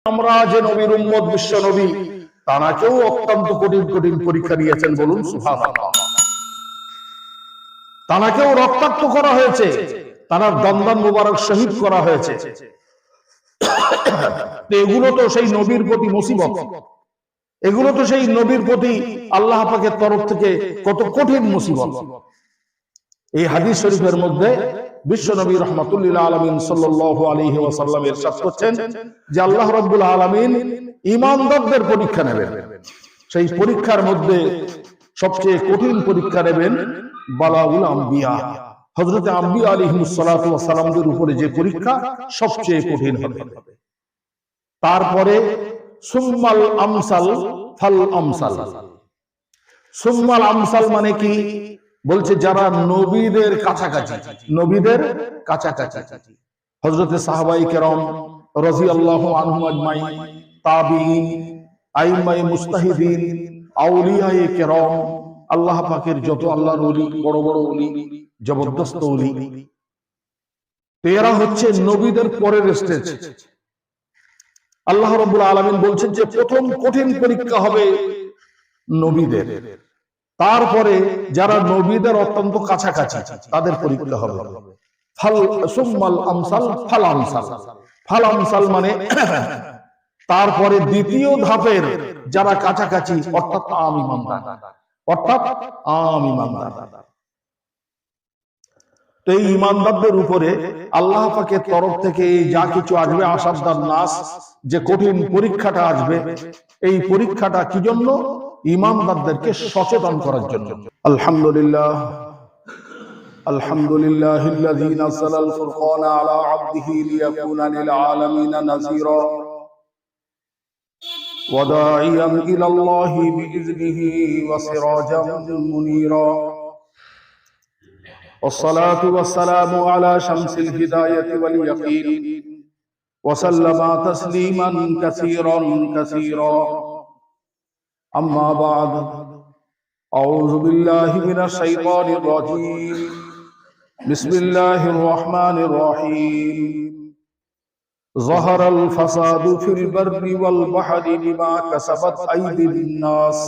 আমরা যে নবীর উম্মত বিশ্ব নবী তারাকেও অত্যন্ত কঠিন কঠিন পরীক্ষা দিয়েছেন, বলুন সুবহানাল্লাহ। তারাকেও রক্তাক্ত করা হয়েছে, তার দন্দন মুবারক শহীদ করা হয়েছে। এগুলো তো সেই নবীর প্রতি মুসিবত, এগুলো তো সেই নবীর প্রতি আল্লাহ পাকের তরফ থেকে কত কঠিন মুসিবত। এই হাদিস শরীফের মধ্যে বিশ্ব নবী রাহমাতুল্লিল আলামিন সাল্লাল্লাহু আলাইহি ওয়াসাল্লাম ইরশাদ করছেন যে আল্লাহ রাব্বুল আলামিন ঈমানদারদের পরীক্ষা নেবেন। সেই পরীক্ষার মধ্যে সবচেয়ে কঠিন পরীক্ষা নেবেন বালাউল আম্বিয়া, হযরত আম্বিয়া আলাইহিস সালাতু ওয়াস সালামদের উপরে যে পরীক্ষা সবচেয়ে কঠিন হবে। তারপরে সুম্মাল আমসাল ফাল আমসাল। সুম্মাল আমসাল মানে কি? বলছে যারা নবীদের কাছাকাছি, নবীদের কাছাকাছি, হযরত সাহাবায়ে কেরাম রাদিয়াল্লাহু আনহুম আজমাইন, তাবিঈন, আইম্মায়ে মুজতাহিদিন, আউলিয়ায়ে কেরাম, আল্লাহ পাকের যত আল্লাহর ওলি, বড় বড় ওলি, জবরদস্ত ওলি, এরা হচ্ছে নবীদের পরের স্টেজ। আল্লাহ রাব্বুল আলামিন বলছেন যে প্রথম কঠিন পরীক্ষা হবে নবীদের, তারপরে যারা নবীদের অত্যন্ত কাছাকাছি তাদের পরীক্ষা হবে। ফাল সুম্মাল আমসাল ফাল আমসাল। ফাল আমসাল মানে তারপরে দ্বিতীয় ধাপের যারা কাছাকাছি, অর্থাৎ আম ঈমানদার, অর্থাৎ আম ঈমানদার। তো এই ঈমানদারদের উপরে আল্লাহ পাকের তরফ থেকে যা কিছু আসবে, আসাদ্দার নাস, যে কঠিন পরীক্ষাটা আসবে, এই পরীক্ষাটা কি জন্য? ঈমানদারদেরকে সচেতন করার জন্য। আলহামদুলিল্লাহ, আলহামদুলিল্লাহিল্লাযী নাযালাল ফুরকানা আলা আবদিহি লিয়াকুনা লিল আলামিনা নাযীরা ওয়া দাঈয়ান ইলাল্লাহি বিইযনিহি ওয়া সিরাজাম মুনীরা। والصلاة والسلام على شمس الهداية واليقين وسلم تسليما كثيرا كثيرا. أما بعد، أعوذ بالله من الشيطان الرجيم. بسم الله الرحمن الرحيم. ظهر الفساد في البر والبحر بما كسبت أيدي الناس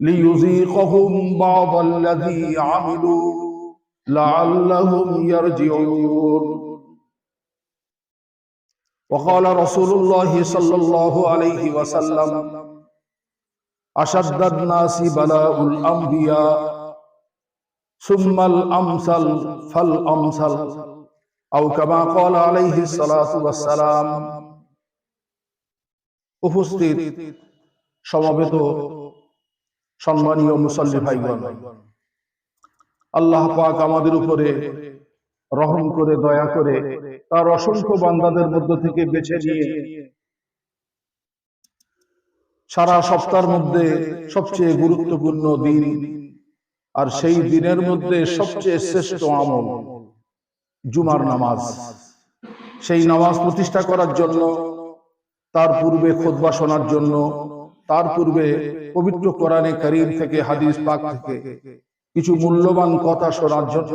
ليذيقهم بعض الذي عملوا لعلهم يرجعون. وقال رسول الله صلى الله عليه وسلم: أشد الناس بلاء الأنبياء ثم الأمثل فالأمثل، أو كما قال عليه الصلاة والسلام. উপস্থিত সমবেত সম্মানীয় মুসল্লি ভাইগণ, আল্লাহ পাক আমাদের উপরে রহম করে, দয়া করে তার অসংখ্য বান্দাদের মধ্য থেকে বেছে নিয়ে সারা সপ্তাহের মধ্যে সবচেয়ে গুরুত্বপূর্ণ দিন, আর সেই দিনের মধ্যে সবচেয়ে শ্রেষ্ঠ আমল জুমার নামাজ, সেই নামাজ প্রতিষ্ঠা করার জন্য, তার পূর্বে খুতবা শোনার জন্য, তার পূর্বে পবিত্র কোরআনে কারীম থেকে, হাদিস পাক থেকে কিছু মূল্যবান কথা শোনার জন্য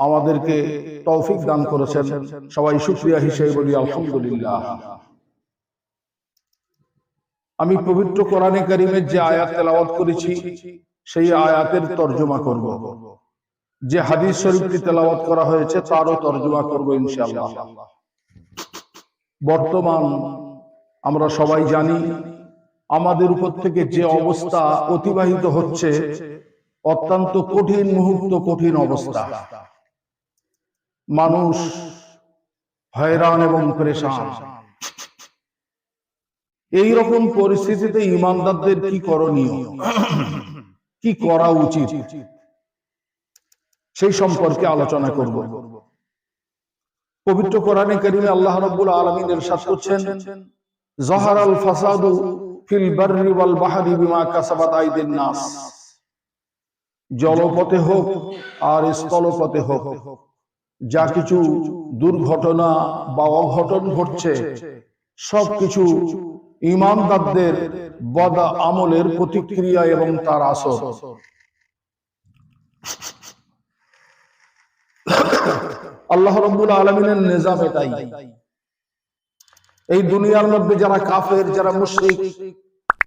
আমাদেরকে তৌফিক দান করেছেন। সবাই শুকরিয়া হিসেবে বলি আলহামদুলিল্লাহ। আমি পবিত্র কোরআনে কারীমের যে আয়াত তেলাওয়াত করেছি সেই আয়াতের তরজমা করব, যে হাদিস শরীফটি তেলাওয়াত করা হয়েছে তারও তরজমা করব ইনশাআল্লাহ। বর্তমান আমরা সবাই জানি আমাদের উপর থেকে যে অবস্থা অতিবাহিত হচ্ছে, অত্যন্ত কঠিন মুহূর্ত, কঠিন অবস্থা। মানুষ হয়রান এবং পেরেশান। এই রকম পরিস্থিতিতে ঈমানদারদের কি করণীয়, কি করা উচিত, সেই সম্পর্কে আলোচনা করব। পবিত্র কোরআনে কারীমে আল্লাহ রাব্বুল আলামিন ইরশাদ করছেন: যাহারাল ফাসাদু ফিল বাররি ওয়াল বাহরি বিমা কাসাবাত আইদিন নাস। জলপথে হোক আর স্থলপথে হোক, যা কিছু দুর্ঘটনা বা অঘটন ঘটছে, সবকিছু ঈমানদারদের বদ আমলের প্রতিক্রিয়া এবং তার আসর। আল্লাহ রাব্বুল আলামিনের নিজাম এটাই। এই দুনিয়ার মধ্যে যারা কাফের, যারা মুশরিক,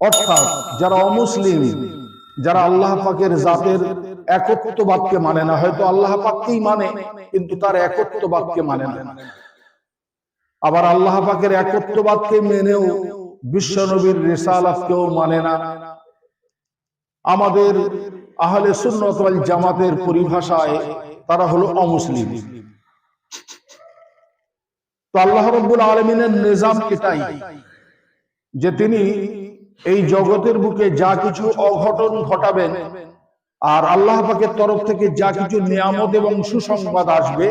অর্থাৎ যারা অমুসলিম, যারা আল্লাহ পাকের জাতের একত্ববাদকে মানে না, হয়তো আল্লাহ পাককেই মানে কিন্তু তার একত্ববাদকে মানে না, আবার আল্লাহ পাকের একত্ববাদকে মেনেও বিশ্ব নবীর রিসালাতকেও মানে না, আমাদের আহলে সুন্নাত ওয়াল জামাতের পরিভাষায় তারা হলো অমুসলিম। তো আল্লাহ রাব্বুল আলামিনের নিজাম এটাই যে তিনি এই জগতের বুকে যা কিছু অঘটন ঘটাবেন আর আল্লাহ পাকের তরফ থেকে যা কিছু নিয়ামত এবং সুসংবাদ আসবে,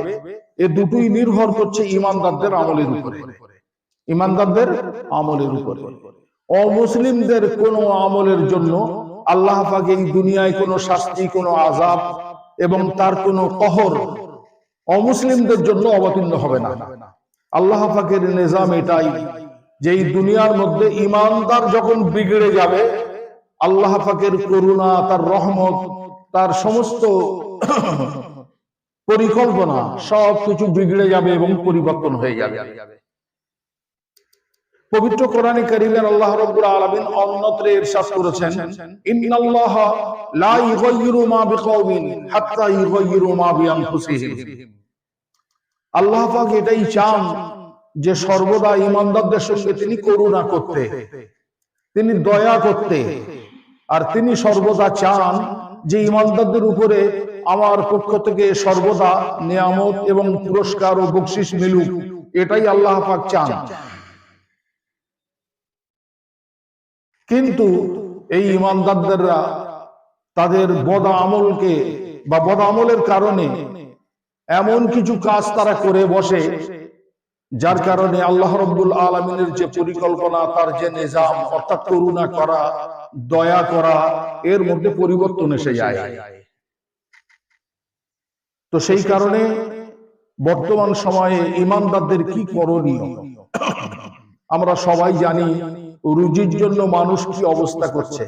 এ দুটোই নির্ভর করছে ঈমানদারদের আমলের উপরে, ঈমানদারদের আমলের উপরে। অমুসলিমদের কোনো আমলের জন্য আল্লাহ পাক এই দুনিয়ায় কোনো শাস্তি, কোনো আযাব এবং তার কোনো কহর অমুসলিমদের জন্য অবতীর্ণ হবে না। আল্লাহ পাকের নিজাম এটাই যে এই দুনিয়ার মধ্যে ঈমানদার যখন বিগড়ে যাবে, আল্লাহ পাকের করুণা, তার রহমত, তার সমস্ত পরিকল্পনা সবকিছু বিগড়ে যাবে এবং পরিবর্তন হয়ে যাবে। পবিত্র কোরআনে কারীমের আল্লাহ রাব্বুল আলামিন অন্যত্র ইরশাদ করেছেন, ইন্নাল্লাহা লা ইউগাইয়িরু মা বিকওমিন হাত্তা ইউগাইয়িরু মা বিআনফুসিহিম। আল্লাহ পাক এটাই চান যে সর্বদা ঈমানদারদের সঙ্গে তিনি করুণা করতে, তিনি দয়া করতে, আর তিনি সর্বদা চান যে ঈমানদারদের উপরে আমার পক্ষ থেকে সর্বদা নিয়ামত এবং পুরস্কার ও বকশিশ মিলুক, এটাই আল্লাহ পাক চান। কিন্তু এই ঈমানদাররা তাদের বদ আমলকে বা বদ আমলের কারণে এমন কিছু কাজ তারা করে বসে, যার কারণে আল্লাহ রাব্বুল আলামিনের যে পরিকল্পনা, তার যে নিজাম, অর্থাৎ করুণা করা, দয়া করা, এর মধ্যে পরিবর্তন এসে যায়। তো সেই কারণে বর্তমান সময়ে ঈমানদারদের কি করণীয় আমরা সবাই জানি। রুজির জন্য মানুষ কি অবস্থা করছে।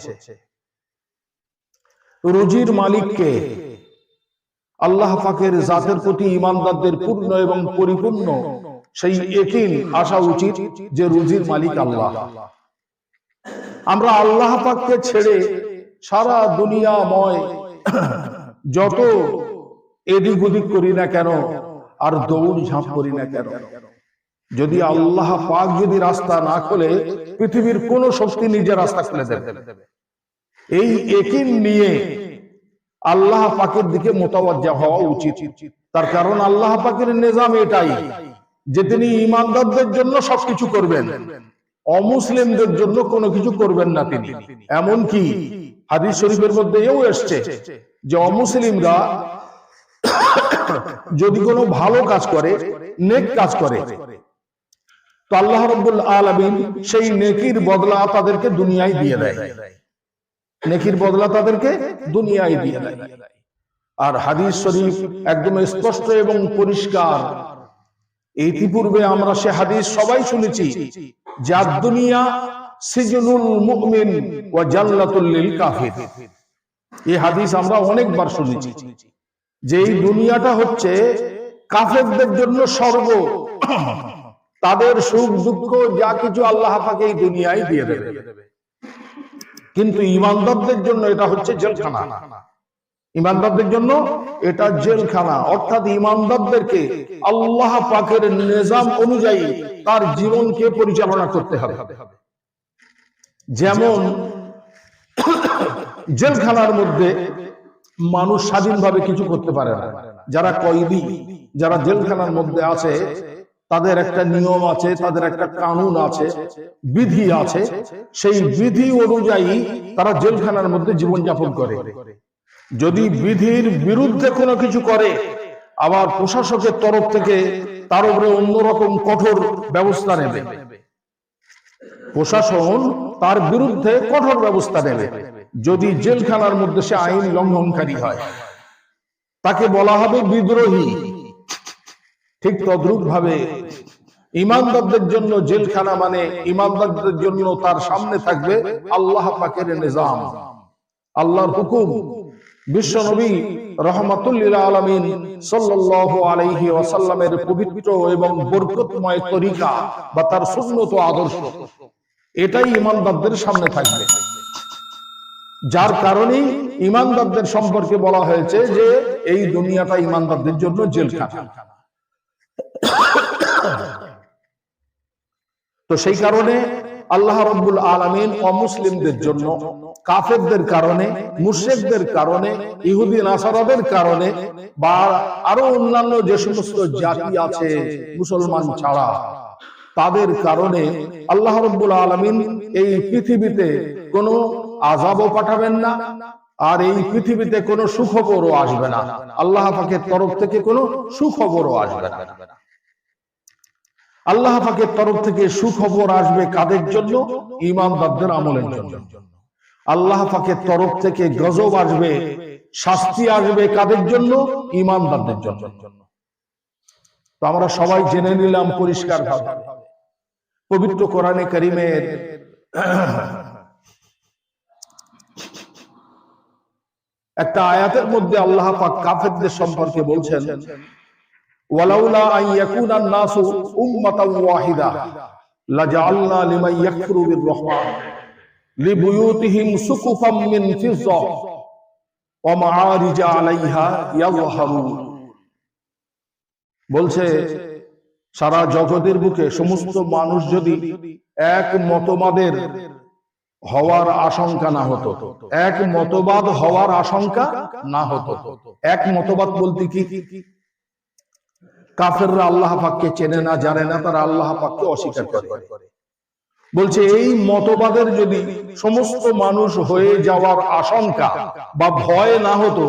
রুজির মালিককে আল্লাহ পাকের জাতের প্রতি ঈমানদারদের পূর্ণ এবং পরিপূর্ণ সেই ইয়াকিন আসা উচিত যে রুজির মালিক আল্লাহ। আমরা আল্লাহ পাককে ছেড়ে সারা দুনিয়াময় যত এদিক ওদিক করি না কেন, আর দৌড় ঝাঁপ করি না কেন, যদি আল্লাহ পাক যদি রাস্তা না খোলে, পৃথিবীর কোন শক্তি নিজের রাস্তা খুলে দেবে। এই ইয়াকিন নিয়ে আল্লাহ পাকের দিকে মোতাওয়াজ্জা হওয়া উচিত। তার কারণ আল্লাহ পাকের নিজাম এটাই যে তিনি ঈমানদারদের জন্য সবকিছু করবেন, অমুসলিমদের জন্য কোনো কিছু করবেন না তিনি। এমন কি হাদিস শরীফের মধ্যে এও এসেছে যে অমুসলিমরা যদি কোনো ভালো কাজ করে, নেক কাজ করে, তো আল্লাহ রাব্বুল আলামিন সেই নেকির বদলা তাদেরকে দুনিয়ায় দিয়ে দেয়, নেকির বদলা তাদেরকে দুনিয়ায় দিয়ে দেয়। আর হাদিস শরীফ একদম স্পষ্ট এবং পরিষ্কার। ইতিপূর্বে আমরা সে হাদিস সবাই শুনেছি, যে দুনিয়া সিজনুল মুমিন ওয়া জান্নাতুল লিল কাফির। এই হাদিস আমরা অনেকবার শুনেছি যে এই দুনিয়াটা হচ্ছে কাফেরদের জন্য স্বর্গ, তাদের সুখ দুঃখ যা কিছু আল্লাহ পাক এই দুনিয়ায় দিয়ে দেবে। কিন্তু ঈমানদারদের জন্য এটা হচ্ছে জেলখানা। ঈমানদারদের জন্য এটা জেলখানা, অর্থাৎ ঈমানদারদেরকে আল্লাহ পাকের নিজাম অনুযায়ী তার জীবনকে পরিচালনা করতে হবে। যেমন জেলখানার মধ্যে মানুষ স্বাধীনভাবে কিছু করতে পারে না। যারা কয়েদি, যারা জেলখানার মধ্যে আছে, তাদের একটা নিয়ম আছে, তাদের একটা কানুন আছে, বিধি আছে। সেই বিধি অনুযায়ী তারা জেলখানার মধ্যে জীবনযাপন করে। যদি বিধির বিরুদ্ধে কোনো কিছু করে, আবার প্রশাসকের তরফ থেকে তার উপরে অন্যরকম কঠোর ব্যবস্থা নেবে। প্রশাসন তার বিরুদ্ধে কঠোর ব্যবস্থা নেবে যদি জেলখানার মধ্যে সে আইন লঙ্ঘনকারী হয়, তাকে বলা হবে বিদ্রোহী। ঠিক তদ্রূপ ভাবে ঈমানদারদের জন্য জেলখানা মানে ঈমানদারদের জন্য তার সামনে থাকবে আল্লাহ পাকের নিজাম, আল্লাহর হুকুম। বিশ্ব নবী রাহমাতুল লিল আলামিন সাল্লাল্লাহু আলাইহি ওয়াসাল্লামের পবিত্র এবং বরকতময় তরিকা বা তার সুন্নত ও আদর্শ, এটাই ঈমানদারদের সামনে থাকবে। যার কারণে ঈমানদারদের সম্পর্কে বলা হয়েছে যে এই দুনিয়াটা ঈমানদারদের জন্য জেলখানা। তো সেই কারণে আল্লাহ রাব্বুল আলামিন অমুসলিমদের জন্য, কাফেরদের কারণে, মুশরিকদের কারণে, ইহুদি নাসারাদের কারণে বা আরো অন্যান্য যে সমস্ত জাতি আছে মুসলমান ছাড়া, তাদের কারণে আল্লাহ রাব্বুল আলামিন এই পৃথিবীতে কোনো আযাবও পাঠাবেন না, আর এই পৃথিবীতে কোনো সুখবরও আসবে না। আল্লাহ পাকের তরফ থেকে কোনো সুখবরও আসবে না। আল্লাহ পাকের তরফ থেকে সুখবর আসবে কাদের জন্য? ঈমানদারদের আমলের জন্য। আল্লাহ পাকের তরফ থেকে গজব আসবে, শাস্তি আসবে কাদের জন্য? ঈমানদারদের জন্য। তো আমরা সবাই জেনে নিলাম পরিষ্কার ভাবে পবিত্র কোরআনে কারীমের একটা আয়াতের মধ্যে আল্লাহ পাক কাফেরদের সম্পর্কে বলছেন, ওয়ালাউলা আন ইয়াকুনান নাসু উম্মাতান ওয়াহিদা লাজআলনা লিমান ইয়াকফুরু বির-রাহমান লিবুয়ুতিহিম সুকুফাম মিন ফিজ্জা ওয়া মাআরিজা আলাইহা ইয়াযহারুন। বলছে সারা জগতের বুকে সমস্ত মানুষ যদি এক মতবাদের হওয়ার আশঙ্কা না হতো, এক মতবাদ হওয়ার আশঙ্কা না হতো। এক মতবাদ বলতে কি? কাফেররা আল্লাহ পাককে চেনে না, জানে না, তারা আল্লাহ পাককে অস্বীকার করে। বলছে এই মতবাদের যদি সমস্ত মানুষ হয়ে যাওয়ার আশঙ্কা বা ভয় না হতো,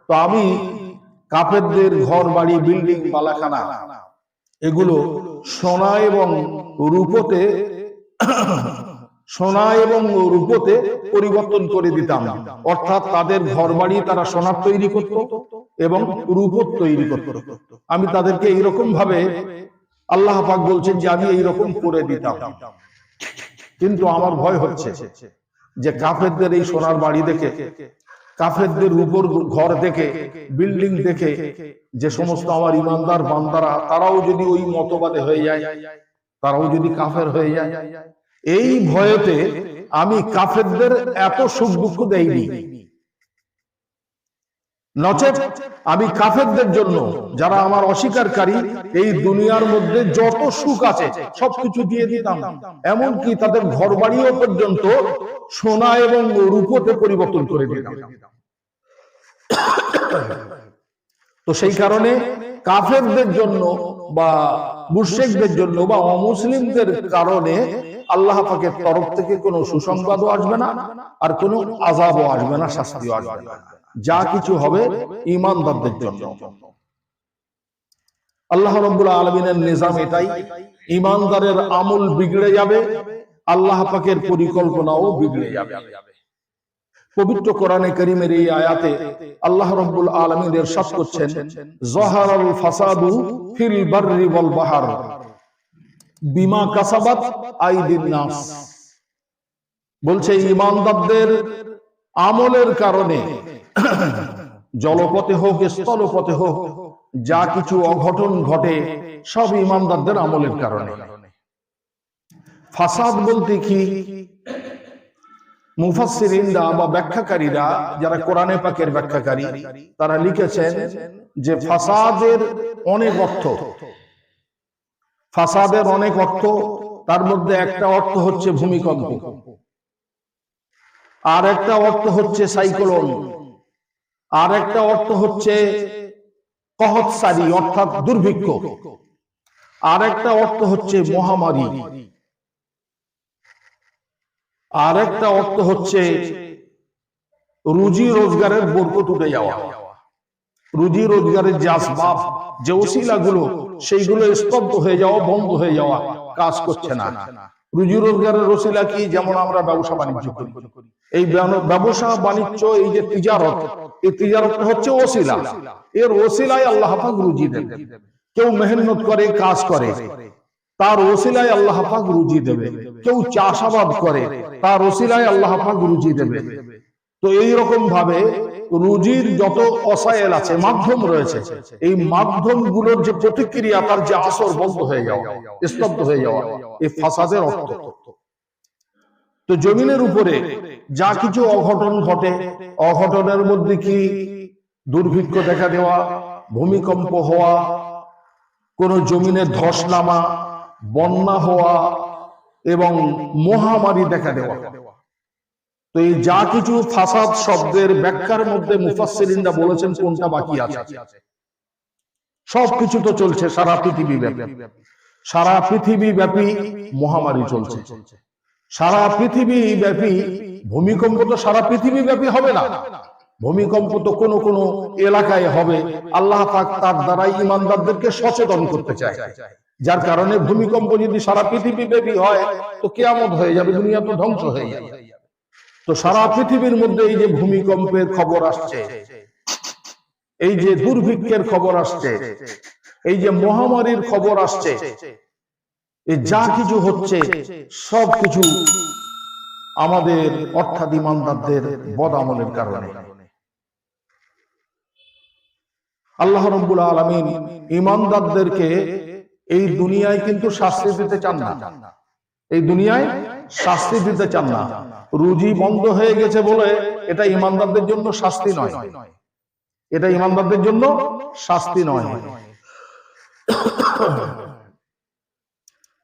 তো আমি কাফেরদের ঘর বাড়ি, বিল্ডিং, বালাখানা এগুলো সোনা এবং রূপোতে পরিবর্তন করে দিতাম। অর্থাৎ তাদের ঘর বাড়ি তারা সোনার তৈরি করত এবং রূপোর তৈরি করত। আমি তাদেরকে এইরকম ভাবে, আল্লাহ পাক বলছেন যে আমি এইরকম করে দিতাম। কিন্তু আমার ভয় হচ্ছে যে কাফেরদের এই সোনার বাড়ি দেখে, কাফেরদের রূপোর ঘর দেখে, বিল্ডিং দেখে যে সমস্ত আমার ঈমানদার বান্দারা তারাও যদি ওই মতবাদে হয়ে যায়, তারাও যদি কাফের হয়ে যায়, এই ভয়েতে আমি কাফেরদের এত সুখ দুঃখ দেইনি। নচেত আমি কাফেরদের জন্য, যারা আমার অস্বীকারী, এই দুনিয়ার মধ্যে যত সুখ আছে সবকিছু দিয়ে দিতাম। এমনকি তাদের ঘর বাড়িও পর্যন্ত সোনা এবং রূপোতে পরিবর্তন করে দিতাম। তো সেই কারণে কাফেরদের জন্য বা মুশরিকদের জন্য বা অমুসলিমদের কারণে আল্লাহ পাকের তরফ থেকে কোনো সুসংবাদও আসবে না, আর কোনো আযাবও আসবে না, শাস্তিও আসবে না। যা কিছু হবে ঈমানদারদের জন্য। আল্লাহ রাব্বুল আলামিনের নিজাম এটাই। ঈমানদারের আমল বিগড়ে যাবে, আল্লাহ পাকের পরিকল্পনাও বিগড়ে যাবে। পবিত্র কোরআনে কারীমের এই আয়াতে আল্লাহ রাব্বুল আলামিন ইরশাদ করছেন, যাহারাল ফাসাদু ফিল বাররি ওয়াল বাহর বিমা কাসাবাত আইদিন নাস। বলছে ঈমানদারদের আমলের কারণে জলপথে হোক, স্থলপথে হোক, যা কিছু অঘটন ঘটে সব ঈমানদারদের আমলের কারণে। ফাসাদ বলতে কি? মুফাসসিরিনরা বা ব্যাখ্যাকারীরা, যারা কোরআনে পাকের ব্যাখ্যাকারী, তারা লিখেছেন যে ফাসাদের অনেক অর্থ। ফাসাদের অনেক অর্থ, তার মধ্যে একটা অর্থ হচ্ছে ভূমিকম্প, আর একটা অর্থ হচ্ছে সাইক্লোন, আর একটা অর্থ হচ্ছে কহৎসারি অর্থাৎ দুর্ভিক্ষ, আর একটা অর্থ হচ্ছে মহামারী, আর একটা অর্থ হচ্ছে রুজি রোজগারের বরকত উঠে যাওয়া। রুজি রোজগারের যে আসবাব, যে ওসিলাগুলো, সেইগুলো স্তব্ধ হয়ে যাওয়া, বন্ধ হয়ে যাওয়া, কাজ করছে না। রুজি রোজগারের ওসিলা কি? যেমন আমরা ব্যবসা বাণিজ্য করি, এই ব্যবসা বাণিজ্য, এই যে তিজারত, এই তিজারতটা হচ্ছে ওসিলা। এর ওসিলায় আল্লাহ পাক রুজি দেন। কেউ মেহনত করে, কাজ করে, তার ওসিলায় আল্লাহ পাক রুজি দেবে। কেউ চাষাবাদ করে, তার ওসিলায় আল্লাহ পাক রুজি দেবে। তো তো এইরকম ভাবে রুজির যত অসায়েল আছে, মাধ্যম রয়েছে, এই মাধ্যমগুলোর যে প্রতিক্রিয়া, তার যে আসর বন্ধ হয়ে যাওয়া, স্তব্ধ হয়ে যাওয়া, এই ফাসাদের অর্থ। তো জমিনের উপরে যা কিছু অঘটন ঘটে, অঘটনের মধ্যে কি দুর্ভিক্ষ দেখা দেওয়া, ভূমিকম্প হওয়া, কোন জমিনে ধস নামা, বন্যা হওয়া এবং মহামারী দেখা দেওয়া। তো এই যা কিছু ফাসাদ শব্দের ব্যাখ্যার মধ্যে মুফাসসিরিনরা বলেছেন কোনটা বাকি আছে? সবকিছু তো চলছে সারা পৃথিবী ব্যাপী, সারা পৃথিবী ব্যাপী মহামারী চলছে, সারা পৃথিবী ব্যাপী ভূমিকম্প তো সারা পৃথিবী ব্যাপী হবে না, ভূমিকম্প তো কোন কোন এলাকায় হবে। আল্লাহ পাক তার দ্বারাই ঈমানদারদেরকে সচেতন করতে চায়, যার কারণে ভূমিকম্প যদি সারা পৃথিবী ব্যাপী হয় তো কিয়ামত হয়ে যাবে, দুনিয়া তো ধ্বংস হয়ে যাবে। তো সারা পৃথিবীর মধ্যে এই যে ভূমিকম্পের খবর আসছে, এই যে দুর্ভিক্ষের খবর আসছে, এই যে মহামারীর খবর আসছে, এই যা কিছু হচ্ছে সবকিছু আমাদের অর্থাৎ ঈমানদারদের বদআমলের কারণে। আল্লাহ রাব্বুল আলামিন ঈমানদারদেরকে এই দুনিয়ায় কিন্তু শাস্তি দিতে চান না, এই দুনিয়ায় শাস্তি দিতে চান না। রুজি বন্ধ হয়ে গেছে বলে এটা ঈমানদারদের জন্য শাস্তি নয়, এটা ঈমানদারদের জন্য শাস্তি নয়।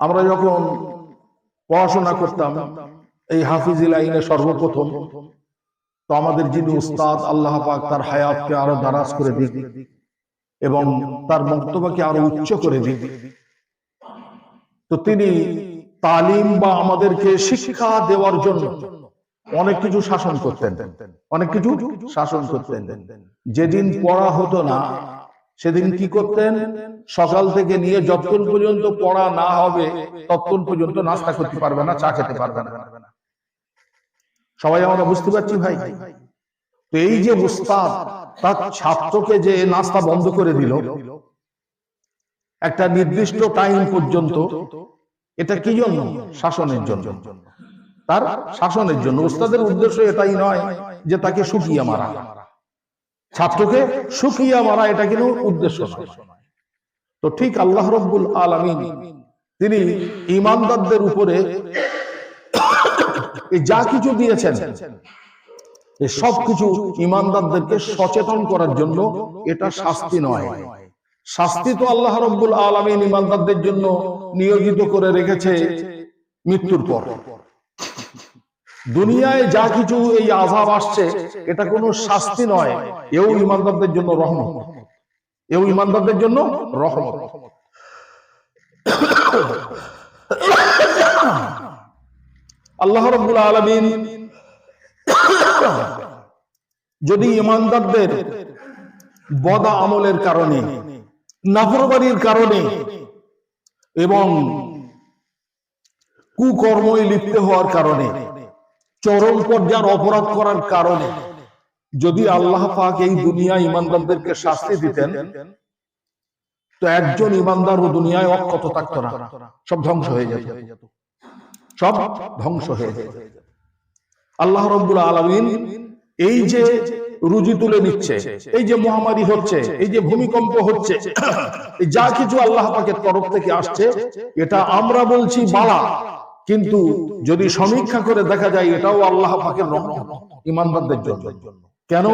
আমরা যখন পড়াশোনা করতাম এই হাফিজি লাইনে সর্বপ্রথম, তো আমাদের যিনি উস্তাদ, আল্লাহ পাক তার হায়াতকে আরো দারাজ করে দিক এবং তার বক্তব্যকে আরো উচ্চ করে দিক, তো তিনি তালিম বা আমাদেরকে শিক্ষা দেওয়ার জন্য অনেক কিছু শাসন করতেন, অনেক কিছু শাসন করতেন। যেদিন পড়া হতো না সেদিন কি করতেন? সকাল থেকে নিয়ে যতক্ষণ পর্যন্ত পড়া না হবে ততক্ষণ পর্যন্ত নাস্তা করতে পারবে না, চা খেতে পারবে না। সবাই আমরা বুঝতে পারছি ভাই? তো এই যে উস্তাদ তার ছাত্রকে যে নাস্তা বন্ধ করে দিল একটা নির্দিষ্ট টাইম পর্যন্ত, এটা কি জন্য? শাসনের জন্য, তার শাসনের জন্য। উস্তাদের উদ্দেশ্য এটাই নয় যে তাকে শুকিয়ে মারা, ছাত্রকে শুকিয়ে মারা, এটা কিন্তু উদ্দেশ্য নয়। তো ঠিক আল্লাহ রাব্বুল আলামিন তিনি ঈমানদারদের উপরে যা কিছু দিয়েছেন এই সবকিছু ঈমানদারদেরকে সচেতন করার জন্য, এটা শাস্তি নয়। শাস্তি তো আল্লাহ রাব্বুল আলামিন ঈমানদারদের জন্য নিয়োজিত করে রেখেছে মৃত্যুর পর। দুনিয়ায় যা কিছু এই আযাব আসছে এটা কোনো শাস্তি নয়, এও ঈমানদারদের জন্য রহমত, এও ঈমানদারদের জন্য রহমত। আল্লাহ রাব্বুল আলামিন যদি ঈমানদারদের বদ আমলের কারণে, নাফরমানির কারণে এবং কুকর্মে লিপ্ত হওয়ার কারণে, চরম পর্যায়ের অপরাধ করার কারণে যদি আল্লাহ পাক এই দুনিয়ায় ঈমানদারদেরকে শাস্তি দিতেন, তো একজন ঈমানদার ও দুনিয়ায় অক্ষত থাকতো না, সব ধ্বংস হয়ে যেত, সব ধ্বংস হয়ে যেত। আল্লাহ রাব্বুল আলামিন এই যে রুজি তুলে নিচ্ছে, এই যে মহামারী হচ্ছে, এই যে ভূমিকম্প হচ্ছে, যা কিছু আল্লাহ পাকের তরফ থেকে আসছে, এটা আমরা বলছি বালা, কিন্তু যদি সমীক্ষা করে দেখা যায় এটাও আল্লাহ পাকের রহমত ঈমানদারদের জন্য। কেন?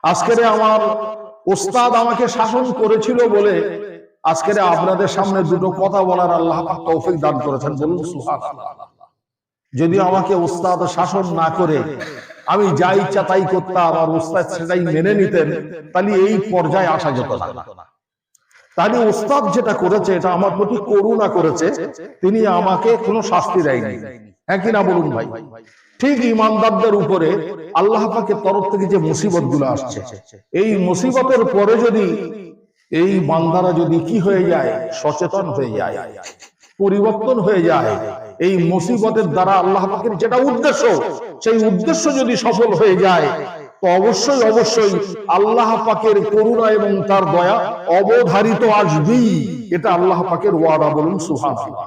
আজকের আমার ওস্তাদ আমাকে শাসন করেছিল বলে আজকের আপনাদের সামনে দুটো কথা বলার আল্লাহ পাক তৌফিক দান করেছেন, বলুন সুবহানাল্লাহ। যদি আমাকে ওস্তাদ শাসন না করে আমি যা ইচ্ছা তাই করতাম আর ওস্তাদ সেটাই মেনে নিতেন, তাহলে এই পর্যায়ে আসা যেত না। তাহলে ওস্তাদ যেটা করেছে এটা আমার প্রতি করুণা করেছে, তিনি আমাকে কোনো শাস্তি দেয়নি। হ্যাঁ কিনা বলুন ভাই? ঠিক ঈমানদারদের উপরে আল্লাহ পাকের তরফ থেকে যে মুসিবত গুলো আসছে, এই মুসিবতের পরে যদি এই বান্দারা যদি কি হয়ে যায়, সচেতন হয়ে যায়, পরিবর্তন হয়ে যায়, এই মুসিবতের দ্বারা আল্লাহ পাকের যেটা উদ্দেশ্য, সেই উদ্দেশ্য যদি সফল হয়ে যায়, তো অবশ্যই অবশ্যই আল্লাহ পাকের করুণা এবং তার দয়া অবধারিত আসবেই। এটা আল্লাহ পাকের ওয়াদা, বলুন সুবহানাল্লাহ।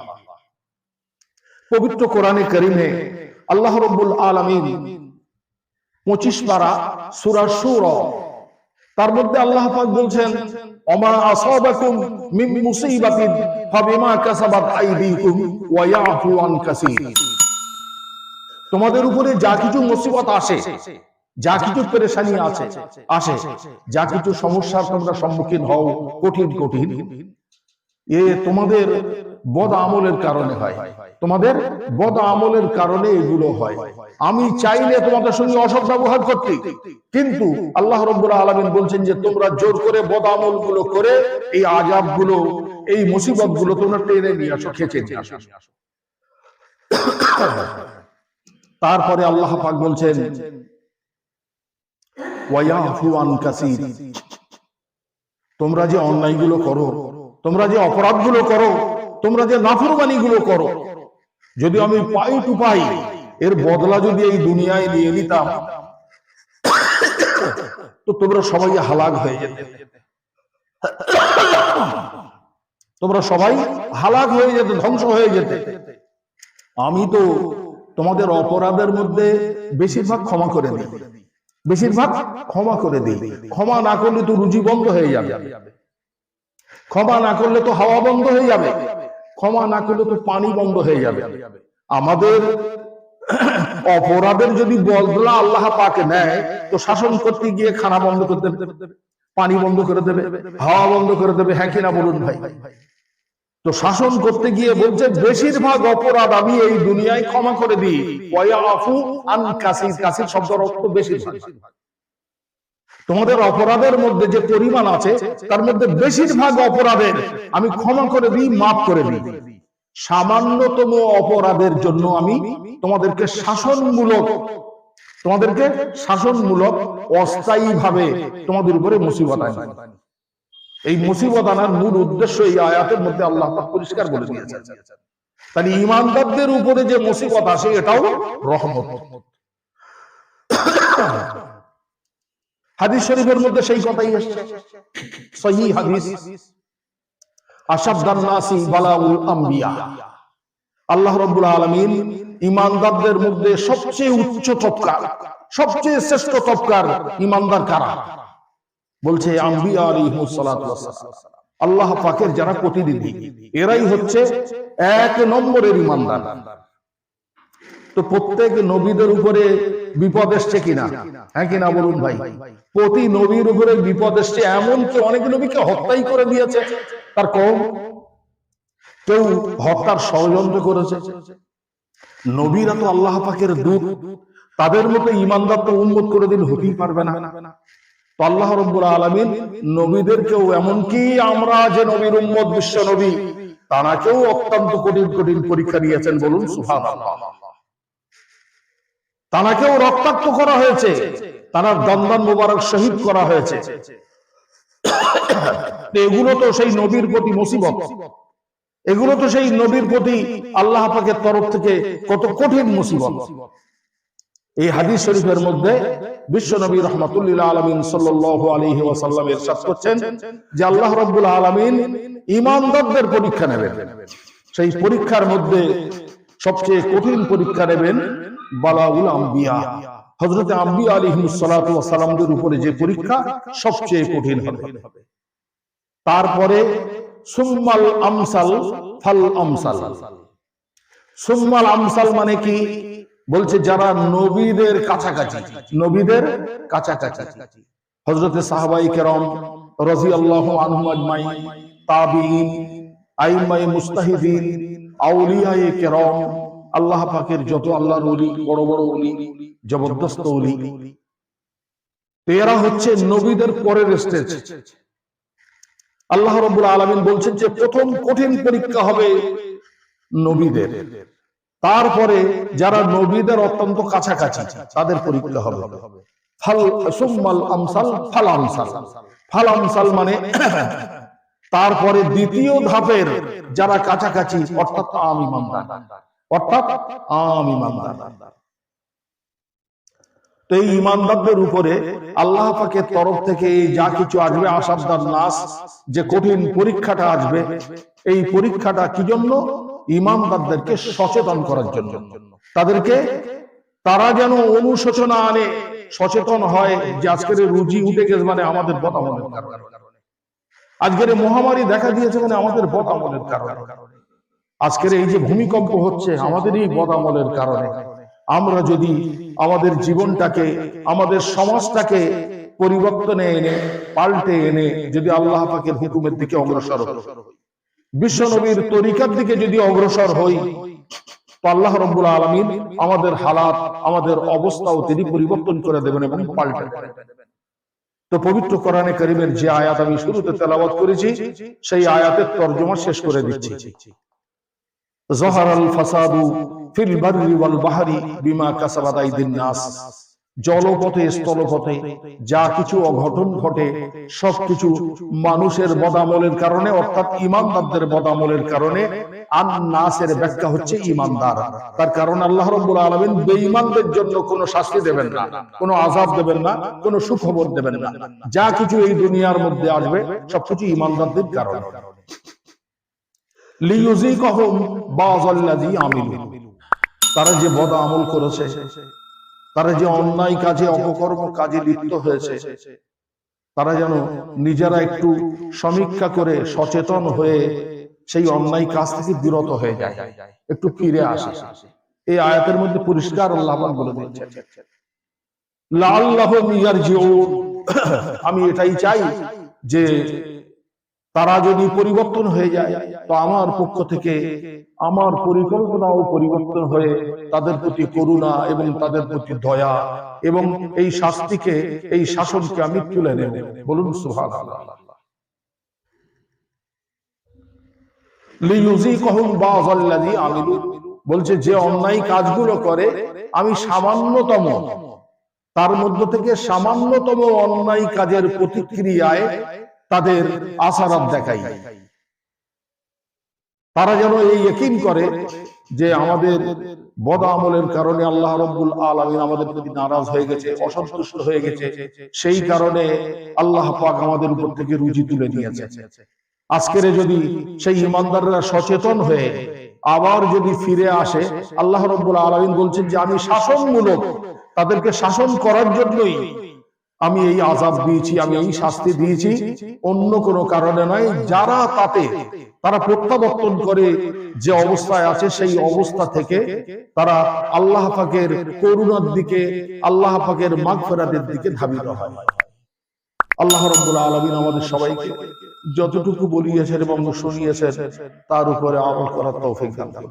পবিত্র কোরআনে কারীমে আল্লাহ রাব্বুল আলামিন 25 পারা সূরা শুরা, তার মধ্যে আল্লাহ পাক বলছেন ওমা আসাবাকুম মিন মুসিবাতিন ফাবিমা কাসাবাত আইদিকুম ওয়া ইয়াফু আন কাসীর। তোমাদের উপরে যা কিছু মুসিবত আসে, যা কিছু পেরেশানি আসে, যা কিছু সমস্যার তোমরা সম্মুখীন হও, কঠিন কঠিন, এ তোমাদের বদ আমলের কারণে হয়, তোমাদের বদ আমলের কারণে এগুলো হয়। আমি চাইলে তোমাদের সঙ্গে অসৎ ব্যবহার করতে, কিন্তু আল্লাহ রাব্বুল আলামিন বলছেন যে তোমরা জোর করে বদ আমল গুলো করে এই আযাব গুলো, এই মুসিবত গুলো তোমরা টেনে নিয়ে আসো, খেচে নিয়ে আসো। তারপরে আল্লাহ পাক বলছেন ওয়া ইয়াফু আন কাসীর, তোমরা যে অন্যায়গুলো করো, তোমরা যে অপরাধগুলো করো, তোমরা যে নাফরমানিগুলো করো, যদি আমি পাই টু পাই এর বদলা যদি এই দুনিয়ায় নিয়ে নিতাম, তো তোমরা সবাই হালাক হয়ে যেতে, তোমরা সবাই হালাক হয়ে যেতে, ধ্বংস হয়ে যেতে। আমি তো তোমাদের অপরাধের মধ্যে বেশিরভাগ ক্ষমা করে দিই, বেশিরভাগ ক্ষমা করে দিই। ক্ষমা না করলে তো রুজি বন্ধ হয়ে যাবে, ক্ষমা না করলে তো হাওয়া বন্ধ হয়ে যাবে, ক্ষমা না করলে তো পানি বন্ধ হয়ে যাবে। আমাদের অপরাধের যদি বদলা আল্লাহ পাক নেয়, তো শাসন করতে গিয়ে খানা বন্ধ করে দেবে, পানি বন্ধ করে দেবে, হাওয়া বন্ধ করে দেবে, হ্যাঁ কিনা বলুন ভাই? তো শাসন করতে গিয়ে বলছে বেশিরভাগ অপরাধ আমি এই দুনিয়ায় ক্ষমা করে দিই। ওয়ায়াফু আন কাসীর, কাসীর শব্দের অর্থ বেশিরভাগ। তোমাদের অপরাধের মধ্যে যে পরিমাণ আছে তার মধ্যে বেশিরভাগ অপরাধের আমি ক্ষমা করে দিই, মাফ করে দিই। সামান্যতম অপরাধের জন্য আমি তোমাদেরকে শাসনমূলক অস্থায়ী ভাবে তোমাদের উপরে মুসিবত আনি। এই মুসিবত আনার মূল উদ্দেশ্য এই আয়াতের মধ্যে আল্লাহ পাক পরিষ্কার বলে দিয়েছেন। তাহলে ঈমানদারদের উপরে যে মুসিবত আসে এটাও রহমত। হাদিস শরীফের মধ্যে সেই কথাই এসেছে, সহিহ হাদিস, আশাদ্দান নাসি বালাউল আম্বিয়া। আল্লাহ রাব্বুল আলামিন ঈমানদারদের মধ্যে সবচেয়ে উচ্চ তবকা, সবচেয়ে শ্রেষ্ঠ তবকার ঈমানদার কারা? বলছে আম্বিয়া আলাইহিস সালাতু ওয়াস সালাম, আল্লাহ পাকের যারা প্রতিনিধি, এরাই হচ্ছে 1 নম্বরের ঈমানদার। তো প্রত্যেক নবীদের উপরে বিপদ এসছে কিনা? হ্যাঁ কিনা বলুন ভাই? প্রতি নবীর উপরে বিপদ এসছে, এমনকি অনেক নবীকে হত্যাই করে দিয়েছে তার কওম, কেউ হত্যার ষড়যন্ত্র করেছে। নবীরা তো আল্লাহ পাকের দূত, তাদের মতো ঈমানদার তো উম্মত করে দিন হতেই পারবে না। তো আল্লাহ রাব্বুল আলামিন নবীদেরকেও, এমনকি আমরা যে নবীর উম্মত, বিশ্ব নবী, তারাকেও অত্যন্ত কঠিন কঠিন পরীক্ষা দিয়েছেন, বলুন সুবহানাল্লাহ। তারাকেও রক্তাক্ত করা হয়েছে, তার দন্দন মুবারক শহীদ করা হয়েছে। এগুলো তো সেই নবীর প্রতি মুসিবত, এগুলো তো সেই নবীর প্রতি আল্লাহ পাকের তরফ থেকে কত কঠিন মুসিবত। এই হাদিস শরীফের মধ্যে বিশ্ব নবী রাহমাতুল্লিল আলামিন সাল্লাল্লাহু আলাইহি ওয়াসাল্লাম ইরশাদ করছেন যে আল্লাহ রাব্বুল আলামিন ঈমানদারদের পরীক্ষা নেবেন। সেই পরীক্ষার মধ্যে সবচেয়ে কঠিন পরীক্ষা নেবেন বালাউল আম্বিয়া, হযরত আম্বিয়া আলাইহিস সালাতু ওয়াস সালামদের উপরে যে পরীক্ষা সবচেয়ে কঠিন হবে। তারপরে সুম্মাল আমসাল ফাল আমসাল। সুম্মাল আমসাল মানে কি? বলছে যারা নবীদের কাছাকাছি, নবীদের কাছাকাছি, হযরত সাহাবায়ে কেরাম রাদিয়াল্লাহু আনহুম আজমাইন, তাবিঈন, আইম্মায়ে মুজতাহিদিন, আউলিয়ায়ে কেরাম, আল্লাহ পাকের যত আল্লাহর ওলি, বড় বড় ওলি, জবরদস্ত ওলি, এরা হচ্ছে নবীদের পরের স্টেজ। আল্লাহ রাব্বুল আলামিন বলছেন যে প্রথম কঠিন পরীক্ষা হবে নবীদের, তারপরে যারা নবীদের অত্যন্ত কাছাকাছি তাদের পরীক্ষা হবে। ফাল সুম্মাল আমসাল ফাল আমসাল। ফাল আমসাল মানে তারপরে দ্বিতীয় ধাপের যারা কাছাকাছি, অর্থাৎ আম ঈমানদার, অর্থাৎ আম ঈমানদার। তো এই ঈমানদারদের উপরে আল্লাহ পাকের তরফ থেকে যা কিছু আসবে, আশাদ্দান নাস, যে কঠিন পরীক্ষাটা আসবে, এই পরীক্ষাটা কি জন্য? ঈমানদারদেরকে সচেতন করার জন্য, তাদেরকে, তারা যেন অনুশোচনা আনে, সচেতন হয় যে আজকের রুজি উঠে গেছে মানে আমাদের বদামলের কারণে, আজকের মহামারী দেখা দিয়েছে মানে আমাদের বদামলের কারণে, আজকের এই যে ভূমিকম্প হচ্ছে আমাদের এই বদামলের কারণে। আমরা যদি আমাদের জীবনটাকে, আমাদের সমাজটাকে পরিবর্তনে এনে, পাল্টে এনে যদি আল্লাহ পাকের হুকুমের দিকে অগ্রসর হই, বিশ্ব নবীর তরিকার দিকে যদি অগ্রসর হই, তো আল্লাহ রাব্বুল আলামিন আমাদের হালাত, আমাদের অবস্থাও তিনি পরিবর্তন করে দেবেন এবং পাল্টে দেবেন। তো পবিত্র কোরআনে কারীমের যে আয়াত আমি শুরুতে তেলাওয়াত করেছি, সেই আয়াতের তরজমা শেষ করে দিচ্ছি। যাহারাল ফাসাদু ফিল বাররি ওয়াল বাহরি বিমা কাসাবাত আইদিন নাস। জলপথে স্থলপথে যা কিছু অঘটন ঘটে সবকিছু মানুষের বদামলের কারণে, অর্থাৎ ঈমানদারদের বদামলের কারণে। আন নাসের ব্যাখ্যা হচ্ছে ঈমানদার। তার কারণ আল্লাহ রাব্বুল আলামিন বেঈমানদের জন্য কোনো শাস্তি দেবেন না, কোনো আযাব দেবেন না, কোনো সুখবর দেবেন না। যা কিছু এই দুনিয়ার মধ্যে আসবে সবকিছু ঈমানদারদের কারণে। লিইউযিকাহুম বাযাল্লাযী আমিলু। তারা যে বদআমল করেছে, তারা যে অন্যায় কাজে, অপকর্ম কাজে লিপ্ত হয়েছে, তারা যেন নিজেরা একটু সমীক্ষা করে সচেতন হয়ে সেই অন্যায় কাজ থেকে বিরত হয়ে যায়, একটু ফিরে আসে। এই আয়াতের মধ্যে পরিষ্কার আল্লাহ পাক বলে দিয়েছেন লাআল্লাহুম ইয়ারজিউন। আমি এটাই চাই যে তারা যদি পরিবর্তন হয়ে যায়, তো আমার পক্ষ থেকে আমার পরিকল্পনাও পরিবর্তন হয়ে তাদের প্রতি করুণা এবং তাদের প্রতি দয়া এবং এই শাস্তিকে, এই শাসনকে আমি তুলে নেব। বলুন সুবহানাল্লাহ। লিইউযিকাহুম বাযাল্লাযী আমিলু, বলছে যে অন্যায় কাজগুলো করে আমি সামান্যতম, তার মধ্য থেকে সামান্যতম অন্যায় কাজের প্রতিক্রিয়ায় তাদের আসারাত দেখাই। তারা যেন এই ইয়াকিন করে যে আমাদের বদআমলের কারণে আল্লাহ রাব্বুল আলামিন আমাদের প্রতি নারাজ হয়ে গেছে, অসন্তুষ্ট হয়ে গেছে, সেই কারণে আল্লাহ পাক আমাদের উপর থেকে রুজি তুলে নিয়েছে। আজকের যদি সেই ঈমানদাররা সচেতন হয়ে আবার যদি ফিরে আসে, আল্লাহ রাব্বুল আলামিন বলছেন যে আমি শাসনমূলক, তাদেরকে শাসন করার জন্যই আমি এই আযাব দিয়েছি, আমি এই শাস্তি দিয়েছি, অন্য কোনো কারণে নয়। যারা তারা প্রত্যাবর্তন করে যে অবস্থায় আছে, সেই অবস্থা থেকে তারা আল্লাহ পাকের করুণার দিকে, আল্লাহ পাকের মাগফিরাতের দিকে ধাবিত হয়। আল্লাহ রাব্বুল আলামিন আমাদের সবাইকে যতটুকু বলিয়েছেন এবং শুনিয়েছেন তার উপরে আমল করার তৌফিক দান করুন।